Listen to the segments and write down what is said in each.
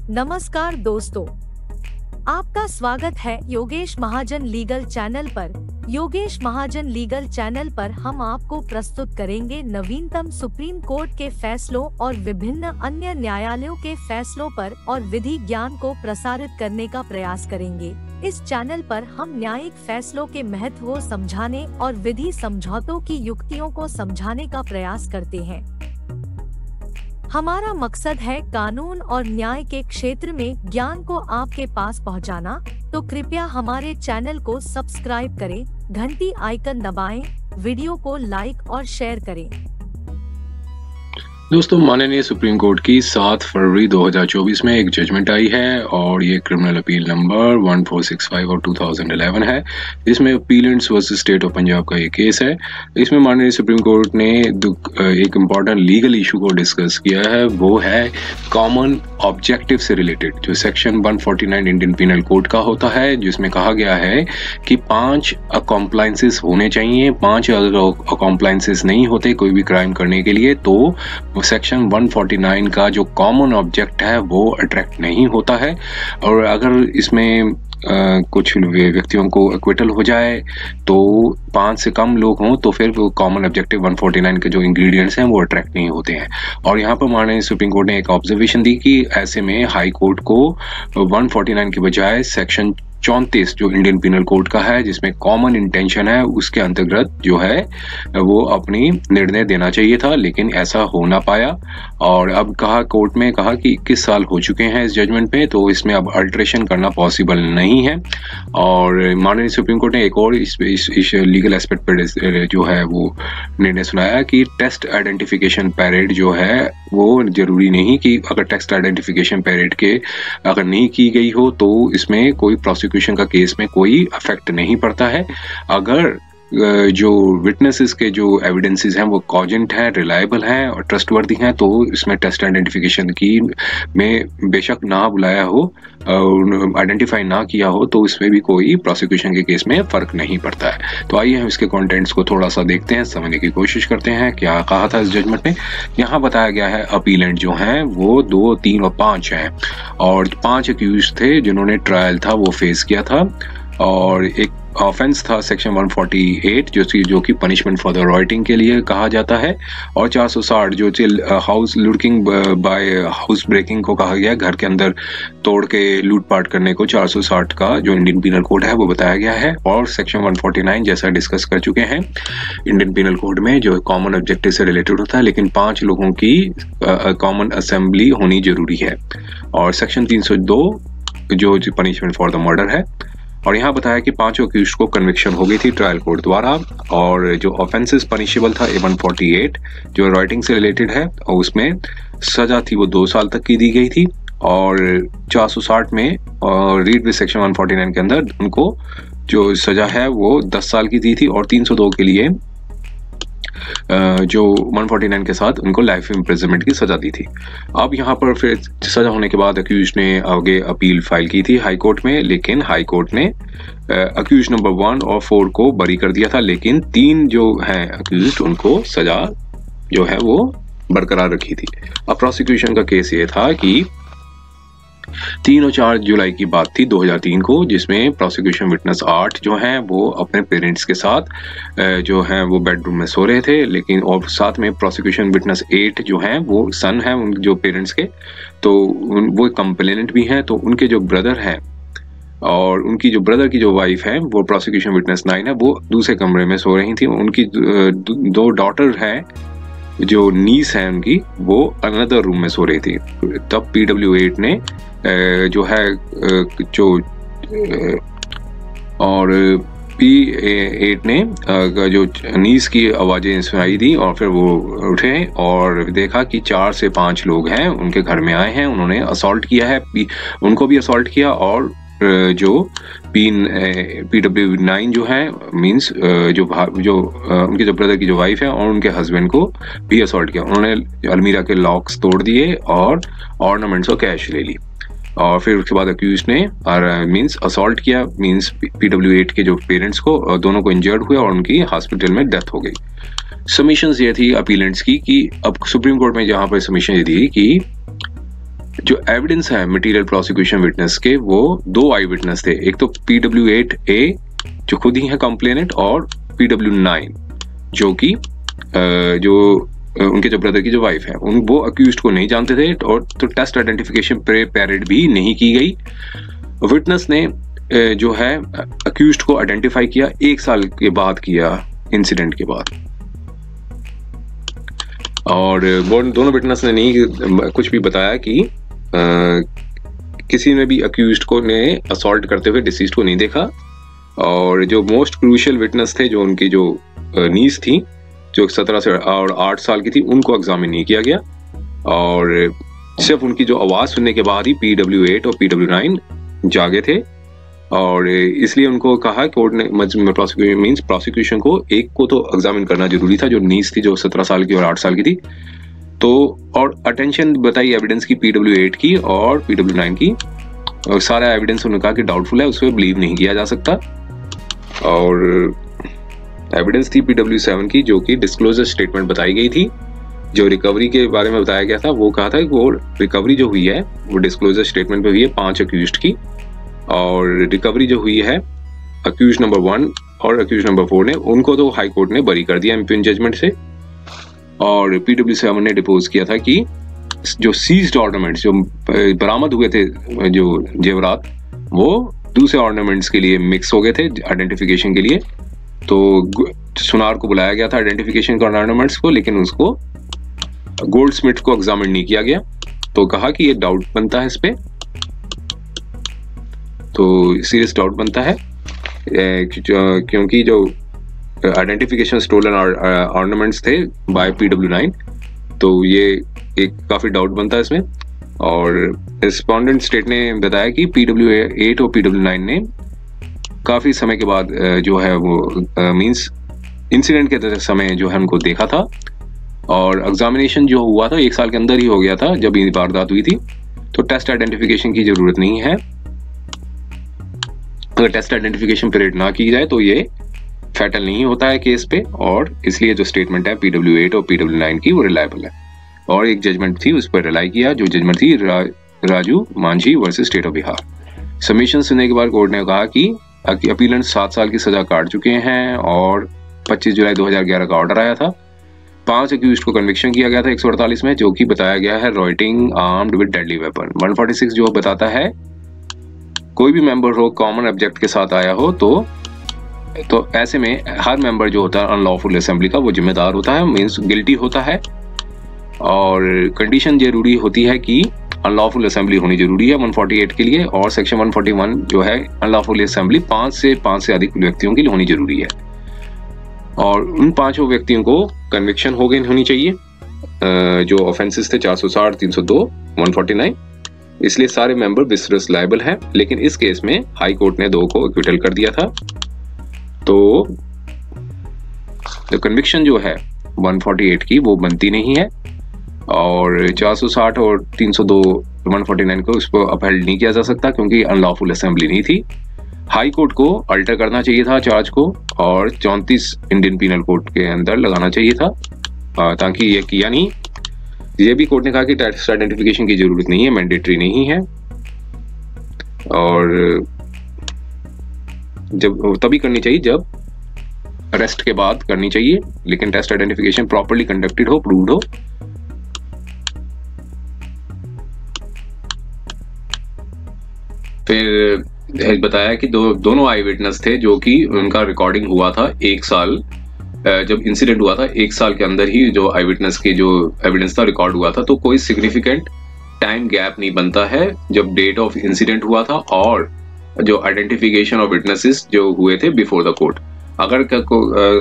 नमस्कार दोस्तों, आपका स्वागत है योगेश महाजन लीगल चैनल पर। योगेश महाजन लीगल चैनल पर हम आपको प्रस्तुत करेंगे नवीनतम सुप्रीम कोर्ट के फैसलों और विभिन्न अन्य न्यायालयों के फैसलों पर और विधि ज्ञान को प्रसारित करने का प्रयास करेंगे। इस चैनल पर हम न्यायिक फैसलों के महत्व को समझाने और विधि समझौतों की युक्तियों को समझाने का प्रयास करते हैं। हमारा मकसद है कानून और न्याय के क्षेत्र में ज्ञान को आपके पास पहुंचाना, तो कृपया हमारे चैनल को सब्सक्राइब करें, घंटी आइकन दबाएं, वीडियो को लाइक और शेयर करें। दोस्तों, माननीय सुप्रीम कोर्ट की 7 फरवरी 2024 में एक जजमेंट आई है और ये क्रिमिनल अपील नंबर 1465 और 2011 है। इसमें अपीलेंट्स वर्सेस स्टेट ऑफ पंजाब का ये केस है। इसमें माननीय सुप्रीम कोर्ट ने एक इम्पॉर्टेंट लीगल इशू को डिस्कस किया है, वो है कॉमन ऑब्जेक्टिव से रिलेटेड, जो सेक्शन 149 इंडियन पिनल कोड का होता है, जिसमें कहा गया है कि 5 कॉम्प्लायंसेस होने चाहिए। 5 अगर कॉम्प्लायंसेस नहीं होते कोई भी क्राइम करने के लिए, तो सेक्शन 149 का जो कॉमन ऑब्जेक्ट है वो अट्रैक्ट नहीं होता है। और अगर इसमें कुछ व्यक्तियों को एक्विटल हो जाए, तो 5 से कम लोग हों, तो फिर वो कॉमन ऑब्जेक्टिव 149 के जो इंग्रेडिएंट्स हैं वो अट्रैक्ट नहीं होते हैं। और यहाँ पर माननीय सुप्रीम कोर्ट ने एक ऑब्जर्वेशन दी कि ऐसे में हाई कोर्ट को 149 के बजाय सेक्शन 34 जो इंडियन पिनल कोड का है, जिसमें कॉमन इंटेंशन है, उसके अंतर्गत जो है वो अपनी निर्णय देना चाहिए था, लेकिन ऐसा हो ना पाया। और अब कोर्ट में कहा कि 21 साल हो चुके हैं इस जजमेंट पे, तो इसमें अब अल्टरेशन करना पॉसिबल नहीं है। और माननीय सुप्रीम कोर्ट ने एक और इस लीगल एस्पेक्ट पर जो है वो निर्णय सुनाया कि टेस्ट आइडेंटिफिकेशन पीरियड जो है वो जरूरी नहीं, कि अगर टेस्ट आइडेंटिफिकेशन पीरियड के अगर नहीं की गई हो तो इसमें कोई प्रोसिक्यूशन का केस में कोई इफेक्ट नहीं पड़ता है। अगर जो विटनेसेस के जो एविडेंसेस हैं वो कॉजेंट हैं, रिलायबल हैं और ट्रस्टवर्दी हैं, तो इसमें टेस्ट आइडेंटिफिकेशन की में बेशक ना बुलाया हो, आइडेंटिफाई ना किया हो, तो इसमें भी कोई प्रोसिक्यूशन के केस में फर्क नहीं पड़ता है। तो आइए हम इसके कंटेंट्स को थोड़ा सा देखते हैं, समझने की कोशिश करते हैं क्या कहा था इस जजमेंट में। यहाँ बताया गया है अपीलेंट जो हैं वो 2, 3 और 5 हैं, और 5 एक्यूज थे जिन्होंने ट्रायल था वो फेस किया था। और एक ऑफेंस था सेक्शन 148 जो कि पनिशमेंट फॉर द रॉयटिंग के लिए कहा जाता है, और 460 जो house looting by house breaking को कहा गया, घर के अंदर तोड़ के लूटपाट करने को 460 का जो इंडियन पिनल कोड है वो बताया गया है। और सेक्शन 149 जैसा डिस्कस कर चुके हैं इंडियन पिनल कोड में, जो कॉमन ऑब्जेक्टिव से रिलेटेड होता है, लेकिन 5 लोगों की कॉमन असेंबली होनी जरूरी है। और सेक्शन 302 जो पनिशमेंट फॉर द मर्डर है। और यहाँ बताया कि 5 अक्यूज्ड को कन्विक्शन हो गई थी ट्रायल कोर्ट द्वारा, और जो ऑफेंसेस पनिशेबल था 148 जो राइटिंग से रिलेटेड है, और उसमें सजा थी वो 2 साल तक की दी गई थी। और 460 में रीड विद सेक्शन 149 के अंदर उनको जो सजा है वो 10 साल की दी थी, और 302 के लिए जो 149 के साथ उनको लाइफ इम्प्रिजनमेंट की सजा दी थी। अब यहाँ पर फिर सजा होने के बाद अक्यूज ने आगे अपील फाइल की थी हाई कोर्ट में, लेकिन हाई कोर्ट ने अक्यूज नंबर 1 और 4 को बरी कर दिया था, लेकिन 3 जो हैं अक्यूज उनको सजा जो है वो बरकरार रखी थी। अब प्रोसिक्यूशन का केस ये था कि 3 और 4 जुलाई की बात थी 2003 को, जिसमें प्रोसिक्यूशन विटनेस 8 जो हैं वो अपने पेरेंट्स के साथ जो हैं वो बेडरूम में सो रहे थे, लेकिन और साथ में प्रोसिक्यूशन विटनेस 8 जो हैं वो सन हैं उन जो पेरेंट्स के, तो वो कंप्लेनेंट भी हैं, तो उनके जो ब्रदर हैं और उनकी जो ब्रदर की जो वाइफ है वो प्रोसिक्यूशन विटनेस 9 है, वो दूसरे कमरे में सो रही थी। उनकी 2 डॉटर हैं जो नीस है उनकी, वो अनदर रूम में सो रही थी। तब PW8 ने जो है जो और P8 ने जो नीस की आवाज़ें सुनाई दी, और फिर वो उठे और देखा कि 4 से 5 लोग हैं उनके घर में आए हैं, उन्होंने असॉल्ट किया है, उनको भी असॉल्ट किया, और जो PW9 जो है मींस जो उनके जो ब्रदर की जो वाइफ है और उनके हस्बैंड को भी असॉल्ट किया। उन्होंने अलमीरा के लॉक्स तोड़ दिए और ऑर्नामेंट्स और कैश ले ली, और फिर उसके बाद अक्यूज ने मींस असॉल्ट किया, मींस PW8 के जो पेरेंट्स को, दोनों को इंजर्ड हुए और उनकी हॉस्पिटल में डेथ हो गई। सबमिशंस ये थी अपीलेंट्स की कि अब सुप्रीम कोर्ट में जहाँ पर सबमिशन ये दी कि जो एविडेंस है मटेरियल प्रोसिक्यूशन विटनेस के, वो 2 आई विटनेस थे। एक तो PW8A जो खुद ही है कंप्लेनेंट, और PW9 जो कि उनके जो ब्रदर की जो वाइफ है, वो अक्यूज्ड को नहीं जानते थे, और तो टेस्ट आइडेंटिफिकेशन परेड भी नहीं की गई। विटनेस ने जो है अक्यूज्ड को आइडेंटिफाई किया 1 साल के बाद किया, इंसिडेंट के बाद। और दोनों विटनेस ने नहीं कुछ भी बताया कि किसी ने भी अक्यूज्ड को ने असॉल्ट करते हुए डिसीज्ड को नहीं देखा। और जो मोस्ट क्रूशियल विटनेस थे, जो उनकी जो नीस थी, जो 17 से और 8 साल की थी, उनको एग्जामिन नहीं किया गया, और सिर्फ उनकी जो आवाज़ सुनने के बाद ही PW8 और PW9 जागे थे। और इसलिए उनको कहा कोर्ट ने, प्रोसिक्यूशन को एक को तो एग्जामिन करना जरूरी था, जो नीस थी, जो 17 साल की और 8 साल की थी। तो और अटेंशन बताई एविडेंस की PW8 की और PW9 की, और सारा एविडेंस उन्होंने कहा कि डाउटफुल है, उसमें बिलीव नहीं किया जा सकता। और एविडेंस थी PW7 की, जो कि डिस्क्लोजर स्टेटमेंट बताई गई थी। जो रिकवरी के बारे में बताया गया था, वो कहा था कि वो रिकवरी जो हुई है वो डिस्क्लोजर स्टेटमेंट में हुई है 5 अक्यूज्ड की, और रिकवरी जो हुई है अक्यूज नंबर 1 और अक्यूज नंबर 4 ने, उनको तो हाई कोर्ट ने बरी कर दिया इम्पिन जजमेंट से। और PW7 ने डिपोज किया था कि जो सीज्ड ऑर्नामेंट्स, जो बरामद हुए थे जो जेवरात, वो दूसरे ऑर्नामेंट्स के लिए मिक्स हो गए थे आइडेंटिफिकेशन के लिए। तो सुनार को बुलाया गया था आइडेंटिफिकेशन का ऑर्नामेंट्स को, लेकिन उसको गोल्ड स्मिथ को एग्जामिन नहीं किया गया। तो कहा कि ये डाउट बनता है इस पे, तो सीरियस डाउट बनता है, क्योंकि जो आइडेंटिफिकेशन स्टोलन ऑर्नामेंट्स थे बाय PW9, तो ये एक काफ़ी डाउट बनता है इसमें। और रिस्पोंडेंट स्टेट ने बताया कि PW8 और PW9 ने काफ़ी समय के बाद जो है वो मींस इंसिडेंट के समय जो है उनको देखा था, और एग्जामिनेशन जो हुआ था 1 साल के अंदर ही हो गया था जब ये वारदात हुई थी। तो टेस्ट आइडेंटिफिकेशन की ज़रूरत नहीं है। अगर टेस्ट आइडेंटिफिकेशन पीरियड ना की जाए तो ये फैटल नहीं होता है केस पे, और इसलिए जो स्टेटमेंट है PW8 और PW9 की वो रिलायबल है। और एक जजमेंट थी, उस पर रिलाई किया, जो जजमेंट थी Raju Manjhi versus state of Bihar. Submission सुनने के बाद कोर्ट ने कहा कि अपीलेंट 7 साल की सजा काट चुके हैं, और 25 जुलाई 2011 का ऑर्डर आया था। 5 अक्यूज्ड को कन्विक्शन किया गया था 148 में, जो कि बताया गया है रॉइटिंग आर्म्ड विद डेडली वेपन। 146 जो बताता है कोई भी मेंबर हो कॉमन ऑब्जेक्ट के साथ आया हो, तो ऐसे में हर मेंबर जो होता है अनलॉफुल असेंबली का, वो जिम्मेदार होता है, मींस गिल्टी होता है। और कंडीशन जरूरी होती है कि अनलॉफुल असेंबली होनी जरूरी है 148 के लिए, और सेक्शन 141 जो है अनलॉफुल असेंबली 5 से अधिक व्यक्तियों के लिए होनी जरूरी है। और उन 5 व्यक्तियों को कन्विक्शन हो गई होनी चाहिए। जो ऑफेंसेस थे 460, 302, 149, इसलिए सारे मेंबर विसरस लायबल हैं। लेकिन इस केस में हाई कोर्ट ने 2 को एक्विटल कर दिया था। तो कन्विक्शन जो है 148 की वो बनती नहीं है, और 460 और 302 149 को उसको अपहेल्ड नहीं किया जा सकता, क्योंकि अनलॉफुल असेंबली नहीं थी। हाई कोर्ट को अल्टर करना चाहिए था चार्ज को, और 34 इंडियन पीनल कोड के अंदर लगाना चाहिए था, ताकि ये किया नहीं। ये भी कोर्ट ने कहा कि टेस्ट आइडेंटिफिकेशन की जरूरत नहीं है, मैंडेटरी नहीं है, और जब तभी करनी चाहिए जब अरेस्ट के बाद करनी चाहिए, लेकिन टेस्ट आइडेंटिफिकेशन प्रॉपर्ली कंडक्टेड हो, प्रूव्ड हो। फिर बताया कि दोनों आई विटनेस थे, जो कि उनका रिकॉर्डिंग हुआ था 1 साल, जब इंसिडेंट हुआ था 1 साल के अंदर ही जो आई विटनेस की जो एविडेंस था रिकॉर्ड हुआ था। तो कोई सिग्निफिकेंट टाइम गैप नहीं बनता है जब डेट ऑफ इंसिडेंट हुआ था और जो आइडेंटिफिकेशन ऑफ विटनेसेस जो हुए थे बिफोर द कोर्ट। अगर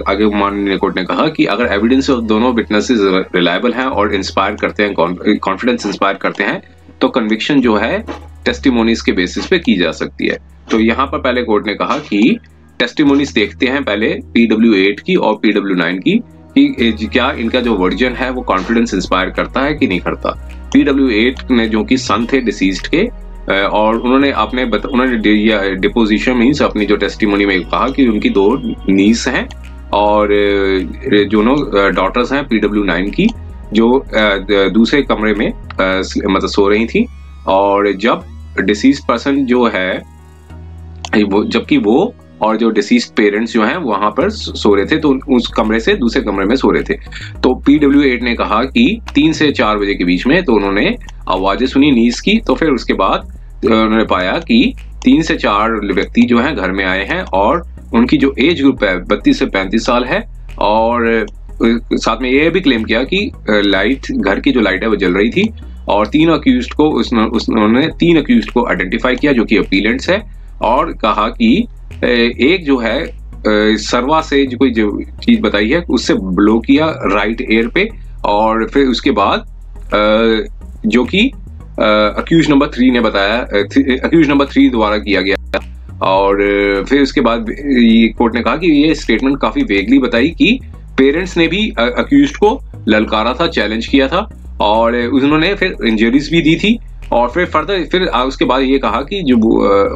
आगे माननीय कोर्ट ने कहा कि अगर एविडेंस ऑफ दोनों विटनेसेस रिलायबल हैं और इंस्पायर करते हैं, कॉन्फिडेंस इंस्पायर करते हैं, तो कन्विक्शन जो है टेस्टिमोनीज के बेसिस पे की जा सकती है। तो यहाँ पर पहले कोर्ट ने कहा कि टेस्टिमोनीज देखते हैं पहले PW8 की और PW9 की, कि क्या इनका जो वर्जन है वो कॉन्फिडेंस इंस्पायर करता है कि नहीं करता। PW8 ने जो कि सन थे डिसीज्ड के, और उन्होंने डिपोजिशन मींस अपनी जो टेस्टिमोनी में कहा कि उनकी 2 नीस हैं और दोनों डॉटर्स हैं PW9 की, जो दूसरे कमरे में मतलब सो रही थी, और जब डिसीज पर्सन जो है वो, जबकि वो और जो डिसीज पेरेंट्स जो हैं वहां पर सो रहे थे, तो उस कमरे से दूसरे कमरे में सो रहे थे। तो PW8 ने कहा कि 3 से 4 बजे के बीच में, तो उन्होंने आवाजें सुनी नीज की। तो फिर उसके बाद उन्होंने पाया कि 3 से 4 व्यक्ति जो हैं घर में आए हैं और उनकी जो एज ग्रुप है 32 से 35 साल है। और साथ में ये भी क्लेम किया कि लाइट, घर की जो लाइट है वो जल रही थी। और 3 अक्यूज्ड को उन्होंने 3 अक्यूज्ड को आइडेंटिफाई किया जो कि अपीलेंट्स है, और कहा कि एक जो है सर्वा से जो कोई जो चीज बताई है उससे ब्लो किया राइट एयर पे। और फिर उसके बाद जो कि अक्यूज नंबर 3 ने बताया, अक्यूज नंबर 3 द्वारा किया गया। और फिर उसके बाद ये कोर्ट ने कहा कि ये स्टेटमेंट काफी वेगली बताई कि पेरेंट्स ने भी अक्यूज्ड को ललकारा था, चैलेंज किया था, और उन्होंने फिर इंजरीज भी दी थी। और फिर उसके बाद ये कहा कि जो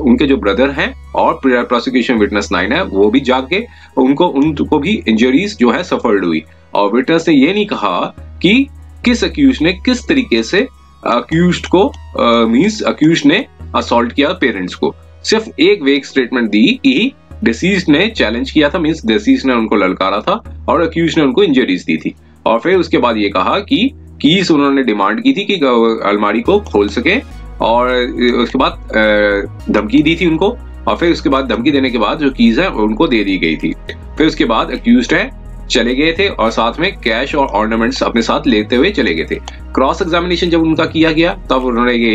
उनके जो ब्रदर हैं और प्रोसिक्यूशन विटनेस 9 है वो भी जाग के उनको भी इंजरीज जो है सफर्ड हुई। और विटनेस ने ये नहीं कहा कि किस अक्यूज ने किस तरीके से अक्यूज्ड को मींस अक्यूज्ड ने असॉल्ट किया पेरेंट्स को। सिर्फ एक वेग स्टेटमेंट दी कि डिसीज्ड ने चैलेंज किया था, मींस डिसीज्ड ने उनको ललकारा था और अक्यूज्ड ने उनको इंजरीज दी थी। और फिर उसके बाद ये कहा कि कीज उन्होंने डिमांड की थी कि अलमारी को खोल सके, और उसके बाद धमकी दी थी उनको। और फिर उसके बाद धमकी देने के बाद जो कीज है उनको दे दी गई थी। फिर उसके बाद अक्यूज्ड है चले गए थे और साथ में कैश और ऑर्नामेंट्स अपने साथ लेते हुए चले गए थे। क्रॉस एग्जामिनेशन जब उनका किया गया तब उन्होंने ये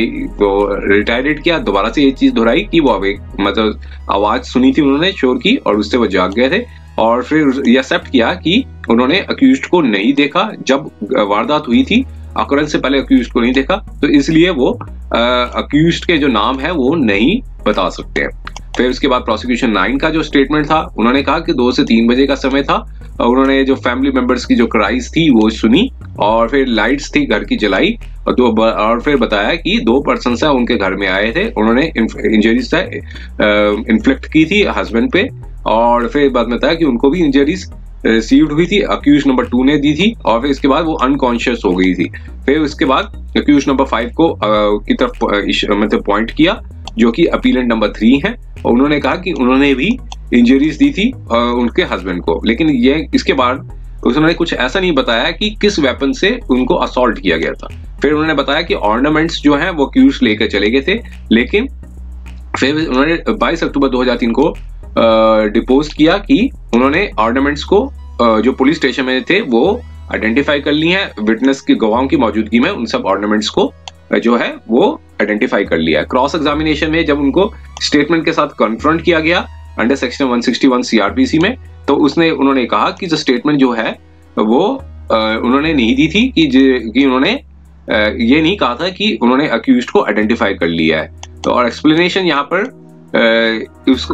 रिटायरेट किया, दोबारा से ये चीज दोहराई कि वो मतलब आवाज सुनी थी उन्होंने शोर की और उससे वो जाग गए थे। और फिर ये एक्सेप्ट किया कि उन्होंने अक्यूज्ड को नहीं देखा जब वारदात हुई थी, अकरेंस से पहले अक्यूज्ड को नहीं देखा, तो इसलिए वो अक्यूज्ड के जो नाम है वो नहीं बता सकते हैं। फिर उसके बाद प्रोसिक्यूशन 9 का जो स्टेटमेंट था, उन्होंने कहा कि 2 से 3 बजे का समय था। उन्होंने जो फैमिली मेंबर्स की जो क्राइज थी वो सुनी और फिर लाइट्स थी घर की जलाई, और फिर बताया कि 2 पर्सन है उनके घर में आए थे, उन्होंने इंजरीज इन्फ्लिक्ट की थी हस्बैंड पे। और फिर बाद में बताया कि उनको भी इंजरीज रिसीव्ड हुई थी, अक्यूज नंबर 2 ने दी थी, और फिर इसके बाद वो अनकॉन्शियस हो गई थी। फिर उसके बाद अक्यूज नंबर 5 को की तरफ मतलब पॉइंट किया जो कि अपीलेंट नंबर 3 है, और उन्होंने कहा कि उन्होंने भी इंजरीज दी थी उनके हस्बैंड को, लेकिन ये इसके बाद उन्होंने कुछ ऐसा नहीं बताया कि किस वेपन से उनको असॉल्ट किया गया था। फिर उन्होंने बताया कि ऑर्नामेंट्स जो हैं वो अक्यूज लेकर चले गए थे, लेकिन फिर उन्होंने 22 अक्टूबर 2003 को डिपोज किया कि उन्होंने ऑर्नामेंट्स को जो पुलिस स्टेशन में थे वो आइडेंटिफाई कर ली है, विटनेस की गवाहों की मौजूदगी में उन सब ऑर्नामेंट्स को जो है वो आइडेंटिफाई कर लिया है। क्रॉस एग्जामिनेशन में जब उनको स्टेटमेंट के साथ कन्फ्रंट किया गया अंडर सेक्शन 161 CRPC में, तो उन्होंने कहा कि जो स्टेटमेंट जो है वो उन्होंने नहीं दी थी कि उन्होंने ये नहीं कहा था कि उन्होंने अक्यूज्ड को आइडेंटिफाई कर लिया है। तो और एक्सप्लेनेशन यहाँ पर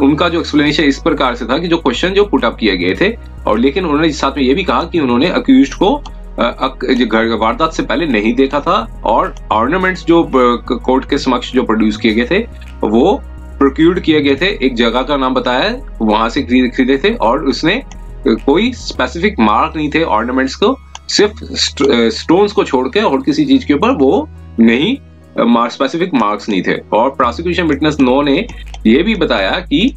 उनका जो एक्सप्लेनेशन इस प्रकार से था कि जो क्वेश्चन जो पुट अप किए गए थे, और लेकिन उन्होंने साथ में ये भी कहा कि उन्होंने अक्यूज्ड को वारदात से पहले नहीं देखा था, और ऑर्नामेंट्स जो कोर्ट के समक्ष जो प्रोड्यूस किए गए थे वो प्रोक्यूर्ड किए गए थे, एक जगह का नाम बताया वहां से खरीदे थे, और उसने कोई स्पेसिफिक मार्क नहीं थे ऑर्नामेंट्स को, सिर्फ स्टोन्स को छोड़ के और किसी चीज के ऊपर वो नहीं स्पेसिफिक मार्क्स नहीं थे। और प्रोसिक्यूशन विटनेस 9 ने ये भी बताया कि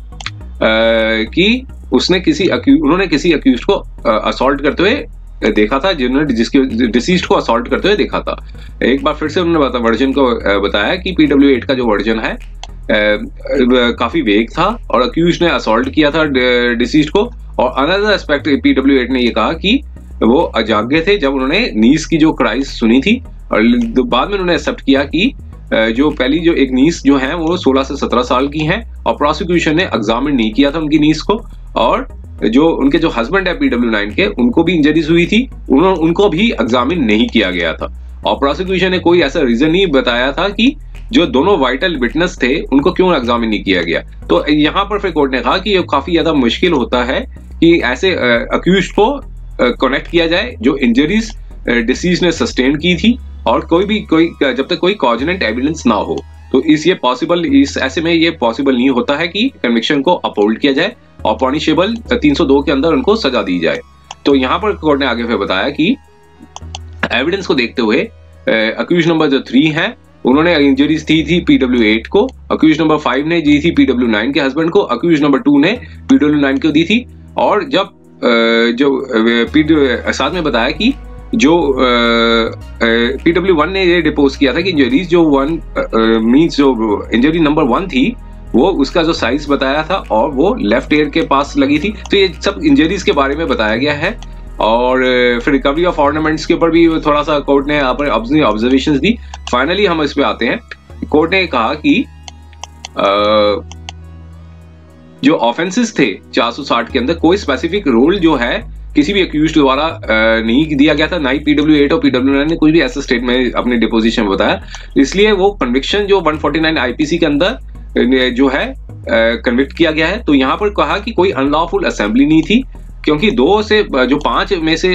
उन्होंने किसी अक्यूज्ड को असॉल्ट करते हुए देखा था, जिसके डिसीज्ड को असॉल्ट करते हुए देखा था। एक बार फिर से उन्होंने वर्जन को बताया कि PW8 का जो वर्जन है काफी वेग था और अक्यूज्ड ने असॉल्ट किया था डिसीज्ड को। और अनदर एस्पेक्ट PW8 ने ये कहा कि वो अजागे थे जब उन्होंने नीस की जो क्राइज सुनी थी, और बाद में उन्होंने एक्सेप्ट किया कि जो पहली जो एक नीस जो है वो 16 से 17 साल की हैं, और प्रोसिक्यूशन ने एग्जामिन नहीं किया था उनकी नीस को, और जो उनके जो हस्बैंड है PW9 के उनको भी इंजरीज हुई थी, उनको भी एग्जामिन नहीं किया गया था। और प्रोसिक्यूशन ने कोई ऐसा रीजन नहीं बताया था कि जो दोनों वाइटल विटनेस थे उनको क्यों एग्जामिन नहीं किया गया। तो यहाँ पर फिर कोर्ट ने कहा कि ये काफी ज्यादा मुश्किल होता है कि ऐसे अक्यूज्ड को कनेक्ट किया जाए जो इंजरीज डिसीज ने सस्टेन की थी, और जब तक कोई कॉजनेंट एविडेंस ना हो, तो ऐसे में ये पॉसिबल नहीं होता है कि कन्विक्शन को अपहोल्ड किया जाए और पनिशेबल 302 के अंदर उनको सजा दी जाए। तो यहाँ पर कोर्ट ने आगे फिर बताया कि एविडेंस को देखते हुए अक्यूज नंबर जो 3 है उन्होंने इंजरीज दी थी PW8 को, अक्यूज नंबर 5 ने दी थी PW9 के हस्बैंड को, अक्यूज नंबर 2 ने PW9 को दी थी। और जब साथ में बताया कि जो PW1 ने ये डिपोज किया था कि इंजरीज जो मींस जो इंजरी नंबर 1 थी वो उसका जो साइज बताया था और वो लेफ्ट ईयर के पास लगी थी। तो ये सब इंजरीज के बारे में बताया गया है। और फिर रिकवरी ऑफ ऑर्नामेंट्स के ऊपर भी थोड़ा सा कोर्ट ने अपनी ऑब्जर्वेशंस दी। फाइनली हम इस पे आते हैं। कोर्ट ने कहा कि जो ऑफेंसेस थे 460 के अंदर कोई स्पेसिफिक रोल जो है किसी भी अक्यूज्ड द्वारा नहीं दिया गया था, ना ही PW8 और PW9 ने कोई भी ऐसा स्टेटमेंट अपने डिपोजिशन में बताया। इसलिए वो कन्विक्शन जो 149 IPC के अंदर जो है कन्विक्ट किया गया है। तो यहाँ पर कहा कि कोई अनलॉफुल असेंबली नहीं थी, क्योंकि जो 5 में से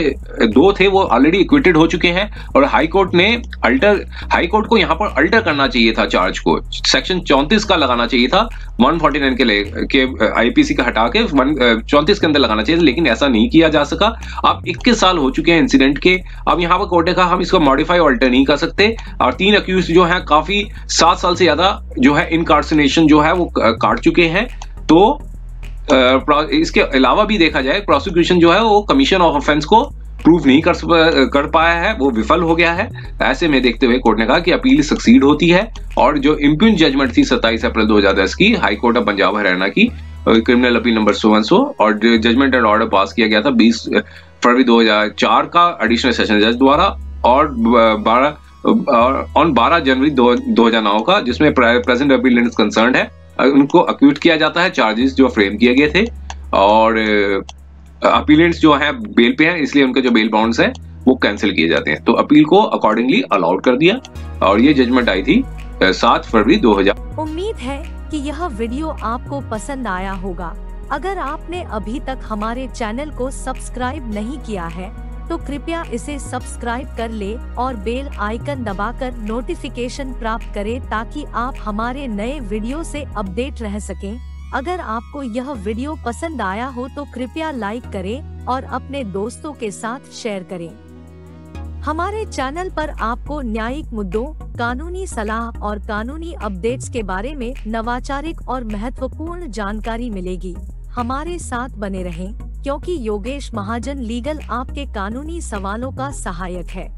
2 थे वो ऑलरेडी इक्विटेड हो चुके हैं। और हाई कोर्ट को यहाँ पर अल्टर करना चाहिए था, चार्ज को सेक्शन 34 का लगाना चाहिए था, 149 के IPC का हटा के 34 के अंदर लगाना चाहिए था, लेकिन ऐसा नहीं किया जा सका। अब 21 साल हो चुके हैं इंसिडेंट के। अब यहाँ पर कोर्ट ने कहा हम इसको मॉडिफाई और अल्टर नहीं कर सकते। और 3 अक्यूज जो है काफी 7 साल से ज्यादा जो है इनकार्सिनेशन जो है वो काट चुके हैं। तो इसके अलावा भी देखा जाए प्रोसिक्यूशन जो है वो कमीशन ऑफ ऑफेंस को प्रूव नहीं कर पाया है, वो विफल हो गया है। ऐसे में देखते हुए कोर्ट ने कहा कि अपील सक्सीड होती है और जो इम्प्यून जजमेंट थी 27 अप्रैल 2010 की high court of Punjab Haryana की क्रिमिनल अपील नंबर 100 और जजमेंट एंड ऑर्डर पास किया गया था 20 फरवरी 2004 का एडिशनल सेशन जज द्वारा और 12 जनवरी 2009 का, जिसमें प्रेजेंट अपीलेंट कंसर्न है उनको अक्यूट किया जाता है चार्जेस जो फ्रेम किए गए थे। और अपीलेंट्स जो हैं बेल पे हैं, इसलिए उनके जो बेल बाउंड्स हैं वो कैंसिल किए जाते हैं। तो अपील को अकॉर्डिंगली अलाउड कर दिया और ये जजमेंट आई थी 7 फरवरी 2000। उम्मीद है कि यह वीडियो आपको पसंद आया होगा। अगर आपने अभी तक हमारे चैनल को सब्सक्राइब नहीं किया है तो कृपया इसे सब्सक्राइब कर ले और बेल आइकन दबाकर नोटिफिकेशन प्राप्त करें ताकि आप हमारे नए वीडियो से अपडेट रह सकें। अगर आपको यह वीडियो पसंद आया हो तो कृपया लाइक करें और अपने दोस्तों के साथ शेयर करें। हमारे चैनल पर आपको न्यायिक मुद्दों, कानूनी सलाह और कानूनी अपडेट्स के बारे में नवाचारिक और महत्वपूर्ण जानकारी मिलेगी। हमारे साथ बने रहें, क्योंकि योगेश महाजन लीगल आपके कानूनी सवालों का सहायक है।